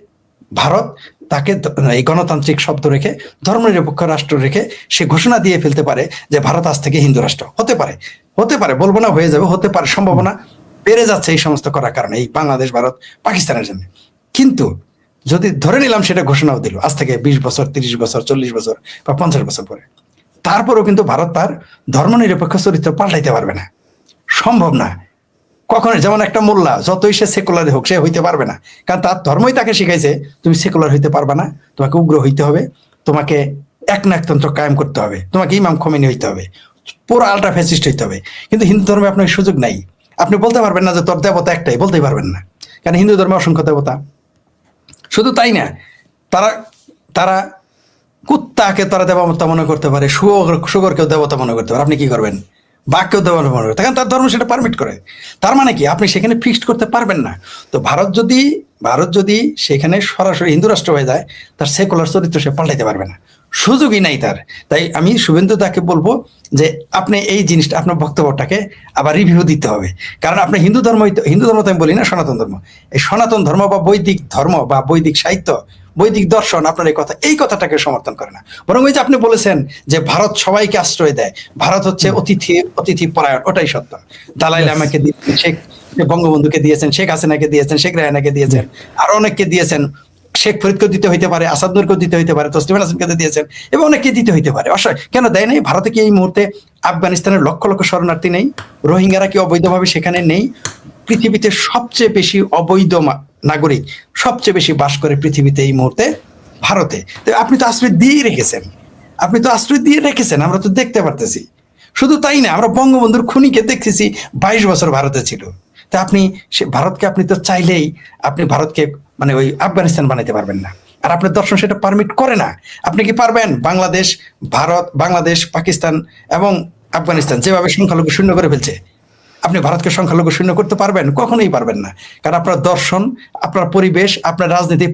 ভারত তাকে এই গণতান্ত্রিক শব্দ রেখে, ধর্মনিরপেক্ষ রাষ্ট্র রেখে সে ঘোষণা দিয়ে ফেলতে পারে যে ভারত আজ থেকে হিন্দু রাষ্ট্র হতে পারে, বলবো না হয়ে যাবে, হতে পারে, সম্ভাবনা বেড়ে যাচ্ছে এই সমস্ত করার কারণে, এই বাংলাদেশ, ভারত, পাকিস্তানের জন্য। কিন্তু যদি ধরে নিলাম সেটা ঘোষণাও দিল আজ থেকে 20 বছর, 30 বছর, 40 বছর বা 50 বছর পরে, তারপরেও কিন্তু ভারত তার ধর্মনিরপেক্ষ চরিত্র পাল্টাইতে পারবে না, সম্ভব না কখনো। যেমন একটা মোল্লা যতই সে সেকুলার হোক, সে হইতে পারবে না, কারণ তার ধর্মই তাকে শিখাইছে তুমি সেকুলার হইতে পারবে না, তোমাকে উগ্র হইতে হবে, তোমাকে একনায়কতন্ত্র কায়েম করতে হবে, তোমাকে ইমাম খোমেনি হইতে হবে, পুরো আল্ট্রা ফ্যাসিস্ট হইতে হবে। কিন্তু হিন্দু ধর্মে আপনার সুযোগ নাই, আপনি বলতে পারবেন না যে তোর দেবতা একটাই, বলতেই পারবেন না, কারণ হিন্দু ধর্মে অসংখ্য দেবতা। শুধু তাই না, তারা কুত্তাকে তারা দেবতা মনে করতে পারে, শুগরকেও দেবতা মনে করতে পারে, আপনি কি করবেন? বাঘকেও দেবতা মনে করতে, কারণ তার ধর্ম সেটা পারমিট করে। তার মানে কি, আপনি সেখানে ফিক্সড করতে পারবেন না। তো ভারত যদি সেখানে সরাসরি হিন্দু রাষ্ট্র হয়ে যায়, তার সেকুলার চরিত্র সে পাল্টাইতে পারবে না, সুযোগই নাই তার। তাই আমি শুভেন্দু তাকে বলবো যে আপনি এই জিনিসটা, আপনার বক্তব্যটাকে আবার রিভিউ দিতে হবে। কারণ আপনি হিন্দু ধর্ম তো আমি বলি না, সনাতন ধর্ম, এই সনাতন ধর্ম বা বৈদিক ধর্ম বা বৈদিক সাহিত্য, বৈদিক দর্শন আপনার এই কথাটাকে সমর্থন করে না। বরং ওই যে আপনি বলেছেন যে ভারত সবাইকে আশ্রয় দেয়, ভারত হচ্ছে অতিথি পরায়ণ, ওটাই সত্য। দালাই লামাকে দিয়েছেন, শেখ বঙ্গবন্ধুকে দিয়েছেন, শেখ হাসিনাকে দিয়েছেন, শেখ রেহানাকে দিয়েছেন, আর অনেককে দিয়েছেন, শেখ ফরিদকে দিতে হইতে পারে, আসাদ নূরকেও দিতে হইতে পারে, তসলিমা নাসরিনকে দিয়েছেন, এবং অনেককে দিতে হইতে পারে। কেন দেয় নাই? ভারতে কি এই মুহূর্তে আফগানিস্তানের লক্ষ লক্ষ শরণার্থী নেই? রোহিঙ্গারা কি অবৈধভাবে সেখানে নেই? পৃথিবীতে সবচেয়ে বেশি অবৈধ নাগরিক সবচেয়ে বেশি বাস করে পৃথিবীতে এই মুহূর্তে ভারতে। তো আপনি তো আশ্রয় দিয়ে রেখেছেন, আমরা তো দেখতে পারতেছি। শুধু তাই না, আমরা বঙ্গবন্ধুর খুনিকে দেখতেছি 22 বছর ভারতে ছিল। তা আপনি ভারতকে, আপনি তো চাইলেই আপনি ভারতকে মানে ওই আফগানিস্তান বানাইতে পারবেন না, আর আপনার দর্শন সেটা পারমিট করে না। আপনি কি পারবেন বাংলাদেশ, ভারত, বাংলাদেশ, পাকিস্তান এবং আফগানিস্তান যেভাবে সংখ্যালঘু শূন্য করে ফেলছে, আপনি ভারতকে সংখ্যালঘু শূন্য করতে পারবেন? কখনোই পারবেন না। কারণ আপনার দর্শন, আপনার পরিবেশ, আপনার রাজনীতি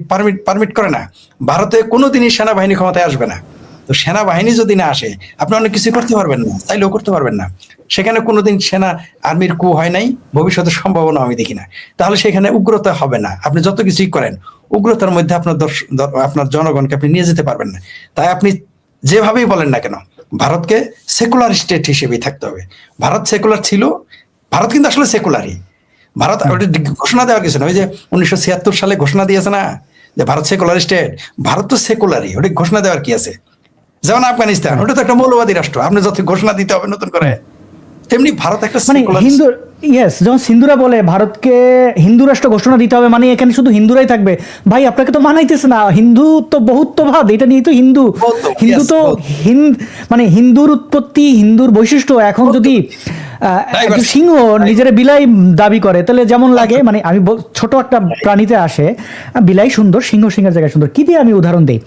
পারমিট করে না। ভারতে কোনোদিনই সেনাবাহিনী ক্ষমতায় আসবে না। তো সেনাবাহিনী যদি না আসে, আপনি অনেক কিছু করতে পারবেন না, চাইলেও করতে পারবেন না। সেখানে কোনোদিন সেনা আর্মির কু হয় নাই, ভবিষ্যতের সম্ভাবনা আমি দেখি না। তাহলে সেখানে উগ্রতা হবে না। আপনি যত কিছুই করেন, উগ্রতার মধ্যে আপনার জনগণকে আপনি নিয়ে যেতে পারবেন না। তাই আপনি যেভাবেই বলেন না কেন, ভারতকে সেকুলার স্টেট হিসেবেই থাকতে হবে। ভারত সেকুলার ছিল, ভারত কিন্তু আসলে সেকুলারই। ভারত ওটা ঘোষণা দেওয়ার কিছু না। ওই যে 1976 সালে ঘোষণা দিয়েছে না যে ভারত সেকুলার স্টেট, ভারত তো সেকুলারই, ওটা ঘোষণা দেওয়ার কি আছে? যেমন আফগানিস্তান, ওটা তো একটা মৌলবাদী রাষ্ট্র, আপনি যত ঘোষণা দিতে হবে নতুন করে, তেমনি ভারত একটা মানে secular হিন্দু, ইয়েস, যখন হিন্দুরা বলে ভারতকে হিন্দু রাষ্ট্র ঘোষণা দিতে হবে, মানে এখানে শুধু হিন্দুরাই থাকবে। ভাই আপনাকে তো মানাইতেছে না, হিন্দু তো বহুত্ববাদ, এটা নিয়ে তো হিন্দু বহুত্ব, হিন্দু yes, তো বহুত্ব। মানে হিন্দুর উৎপত্তি, হিন্দুর বৈশিষ্ট্য। এখন যদি একজন সিংহ নিজের বিলাই দাবি করে, তাহলে যেমন লাগে, মানে আমি ছোট একটা প্রাণীতে আসে, বিলাই সুন্দর, সিংহের জায়গায় সুন্দর। কি দিয়ে আমি উদাহরণ দিই,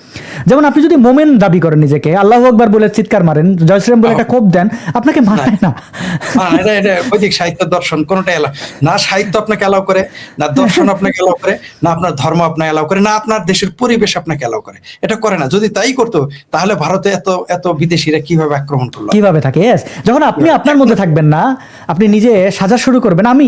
যেমন আপনি যদি মোমেন দাবি করেন নিজেকে, আল্লাহু আকবার বলে চিৎকার মারেন, জয় শ্রীরাম বলে একটা কোপ দেন, আপনাকে মানায় না। এটা বৈদিক সাহিত্য, দর্শন কোনটা না সাহিত্য আপনাকে এলাও করে, না দর্শন আপনাকে এলাও করে, না আপনার ধর্ম আপনাকে এলাও করে, না আপনার দেশের পরিবেশ আপনাকে এলাও করে। এটা করে না। যদি তাই করতো, তাহলে ভারতে এত বিদেশিরা কিভাবে আক্রমণ করলো? কিভাবে থাকে? Yes, যখন আপনি আপনার মধ্যে থাকবেন না, আপনি নিজে সাজা শুরু করবেন, আমি